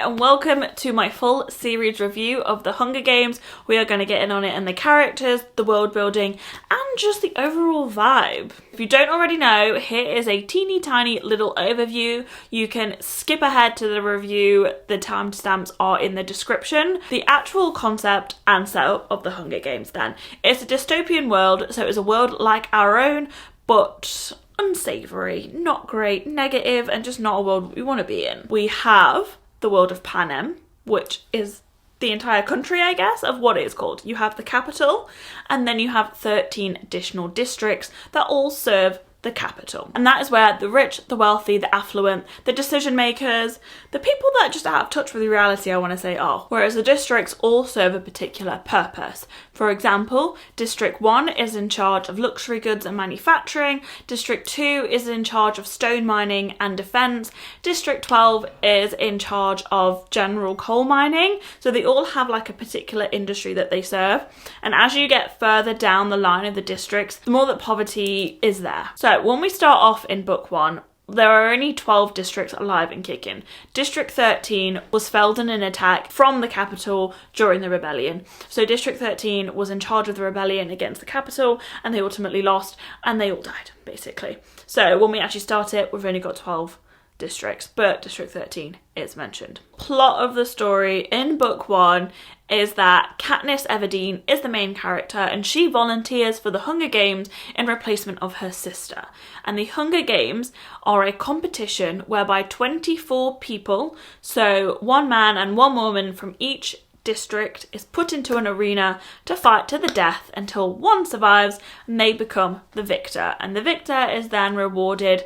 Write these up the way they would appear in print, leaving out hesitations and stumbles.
and welcome to my full series review of The Hunger Games. We are going to get in on it and the characters, the world building, and just the overall vibe. If you don't already know, here is a teeny tiny little overview. You can skip ahead to the review, the timestamps are in the description. The actual concept and setup of The Hunger Games then. It's a dystopian world, so it's a world like our own, but unsavoury, not great, negative, and just not a world we want to be in. We have the world of Panem, which is the entire country, I guess, of what it is called. You have the capital, and then you have 13 additional districts that all serve the capital. And that is where the rich, the wealthy, the affluent, the decision makers, the people that are just out of touch with reality, I want to say, are. Whereas the districts all serve a particular purpose. For example, District 1 is in charge of luxury goods and manufacturing. District 2 is in charge of stone mining and defence. District 12 is in charge of general coal mining. So they all have like a particular industry that they serve. And as you get further down the line of the districts, the more that poverty is there. So when we start off in book 1, there are only 12 districts alive and kicking. District 13 was felled in an attack from the capital during the rebellion. So District 13 was in charge of the rebellion against the capital, and they ultimately lost, and they all died, basically. So when we actually start it, we've only got 12 districts, but District 13 is mentioned. Plot of the story in book 1 is that Katniss Everdeen is the main character, and she volunteers for the Hunger Games in replacement of her sister. And the Hunger Games are a competition whereby 24 people, so one man and one woman from each district, is put into an arena to fight to the death until one survives and they become the victor. And the victor is then rewarded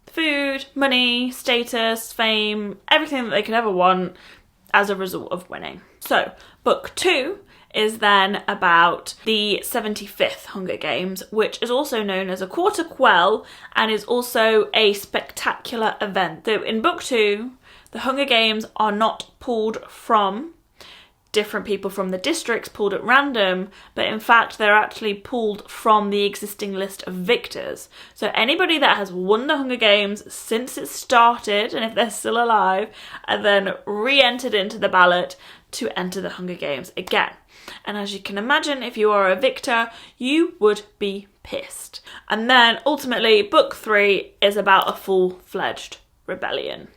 food, money, status, fame, everything that they could ever want as a result of winning. So, book 2 is then about the 75th Hunger Games, which is also known as a quarter quell and is also a spectacular event. So in book 2, the Hunger Games are not pulled from different people from the districts pulled at random, but in fact they're actually pulled from the existing list of victors. So anybody that has won the Hunger Games since it started, and if they're still alive, and then re-entered into the ballot to enter the Hunger Games again. And as you can imagine, if you are a victor, you would be pissed. And then ultimately book 3 is about a full-fledged rebellion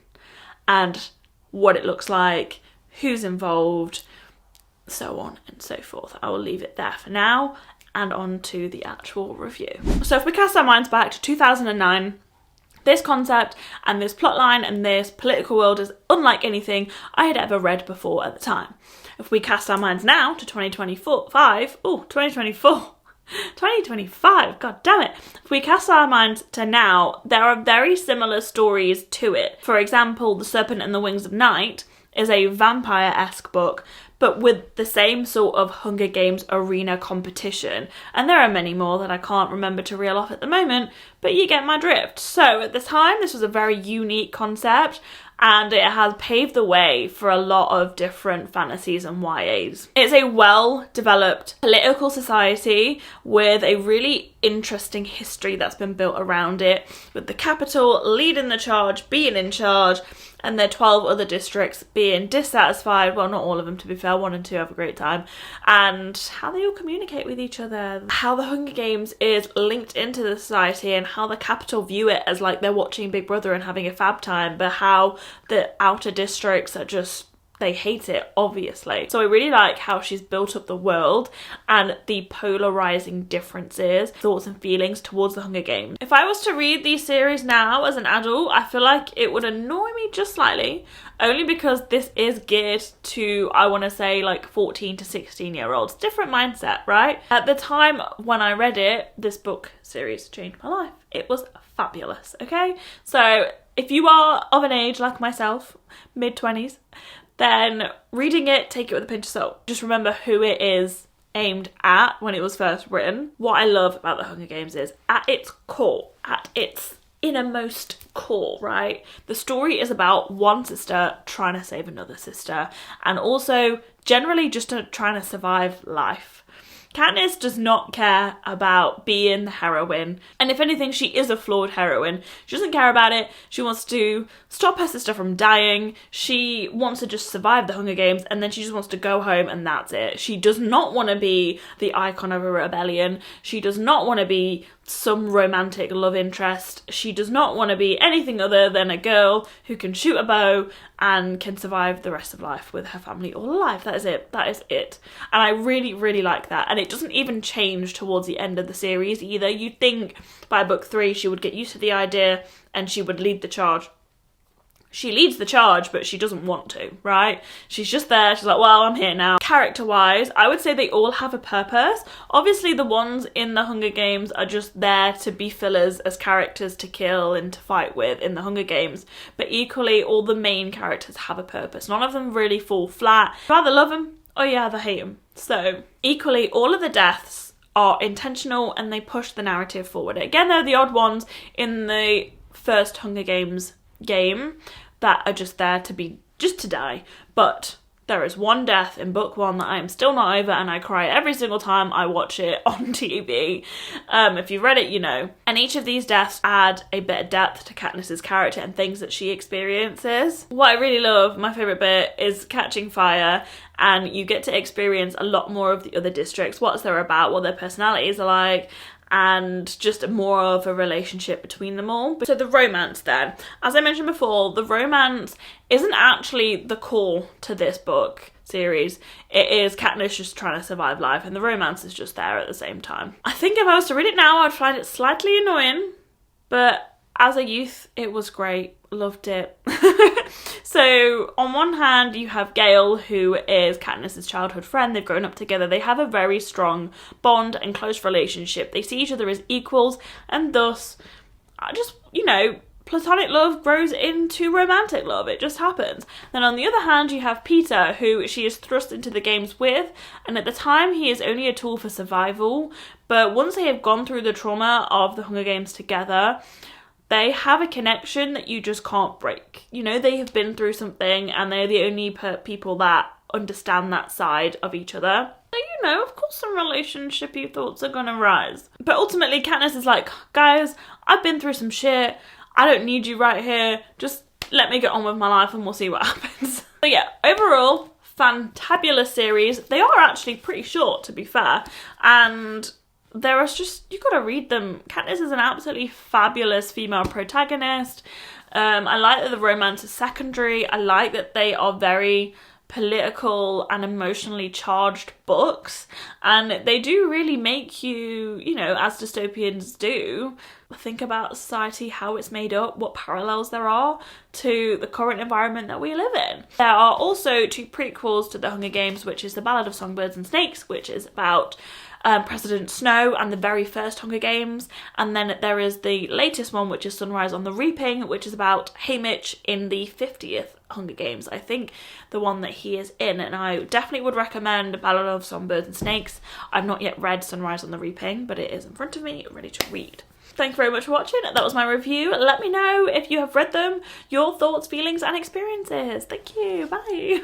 and what it looks like, who's involved, so on and so forth. I will leave it there for now and on to the actual review. So if we cast our minds back to 2009, this concept and this plotline and this political world is unlike anything I had ever read before at the time. If we cast our minds now to 2025, god damn it. If we cast our minds to now, there are very similar stories to it. For example, The Serpent and the Wings of Night is a vampire-esque book, but with the same sort of Hunger Games arena competition. And there are many more that I can't remember to reel off at the moment, but you get my drift. So at the time, this was a very unique concept, and it has paved the way for a lot of different fantasies and YAs. It's a well-developed political society with a really interesting history that's been built around it, with the capital leading the charge, being in charge, and their 12 other districts being dissatisfied, well, not all of them to be fair, 1 and 2 have a great time, and how they all communicate with each other, how the Hunger Games is linked into the society, and how the capital view it as like they're watching Big Brother and having a fab time, but how the outer districts are just, they hate it, obviously. So I really like how she's built up the world and the polarizing differences, thoughts and feelings towards the Hunger Games. If I was to read these series now as an adult, I feel like it would annoy me just slightly, only because this is geared to, I want to say, like 14 to 16 year olds. Different mindset, right? At the time when I read it, this book series changed my life. It was fabulous, okay? So if you are of an age like myself, mid-20s, then reading it, take it with a pinch of salt. Just remember who it is aimed at when it was first written. What I love about the Hunger Games is, at its core, at its innermost core, right? The story is about one sister trying to save another sister, and also generally just trying to survive life. Katniss does not care about being the heroine, and if anything, she is a flawed heroine. She doesn't care about it. She wants to stop her sister from dying. She wants to just survive the Hunger Games, and then she just wants to go home, and that's it. She does not want to be the icon of a rebellion. She does not want to be some romantic love interest. She does not want to be anything other than a girl who can shoot a bow and can survive the rest of life with her family all alive. That is it. That is it. And I really, really like that. And it doesn't even change towards the end of the series either. You'd think by book 3 she would get used to the idea and she would lead the charge. She leads the charge, but she doesn't want to, right? She's just there. She's like, well, I'm here now. Character-wise, I would say they all have a purpose. Obviously, the ones in the Hunger Games are just there to be fillers as characters to kill and to fight with in the Hunger Games. But equally, all the main characters have a purpose. None of them really fall flat. You either love them or you either hate them. So, equally, all of the deaths are intentional and they push the narrative forward. Again, they're the odd ones in the first Hunger Games game that are just there to die. But there is one death in book 1 that I am still not over, and I cry every single time I watch it on TV. If you've read it, you know. And each of these deaths add a bit of depth to Katniss's character and things that she experiences. What I really love, my favourite bit, is catching fire, and you get to experience a lot more of the other districts, what they're about, what their personalities are like, and just more of a relationship between them all. So the romance then, as I mentioned before, the romance isn't actually the core to this book series. It is Katniss just trying to survive life, and the romance is just there at the same time. I think if I was to read it now, I'd find it slightly annoying, but as a youth, it was great. Loved it. So on one hand, you have Gale, who is Katniss's childhood friend. They've grown up together. They have a very strong bond and close relationship. They see each other as equals, and thus, just, you know, platonic love grows into romantic love. It just happens. Then on the other hand, you have Peter, who she is thrust into the games with, and at the time he is only a tool for survival. But once they have gone through the trauma of the Hunger Games together, they have a connection that you just can't break. You know, they have been through something and they're the only people that understand that side of each other. So, you know, of course some relationshipy thoughts are gonna rise. But ultimately Katniss is like, guys, I've been through some shit. I don't need you right here. Just let me get on with my life and we'll see what happens. So yeah, overall, fantabulous series. They are actually pretty short, to be fair. And there is just, you gotta read them. Katniss is an absolutely fabulous female protagonist. I like that the romance is secondary. I like that they are very political and emotionally charged books, and they do really make you, you know, as dystopians do, think about society, how it's made up, what parallels there are to the current environment that we live in. There are also 2 prequels to the Hunger Games, which is The Ballad of Songbirds and Snakes, which is about President Snow and the very first Hunger Games, and then there is the latest one, which is Sunrise on the Reaping, which is about Haymitch in the 50th Hunger Games. I think the one that he is in, and I definitely would recommend Ballad of Songbirds and Snakes. I've not yet read Sunrise on the Reaping, but it is in front of me, ready to read. Thank you very much for watching. That was my review. Let me know if you have read them, your thoughts, feelings and experiences. Thank you. Bye.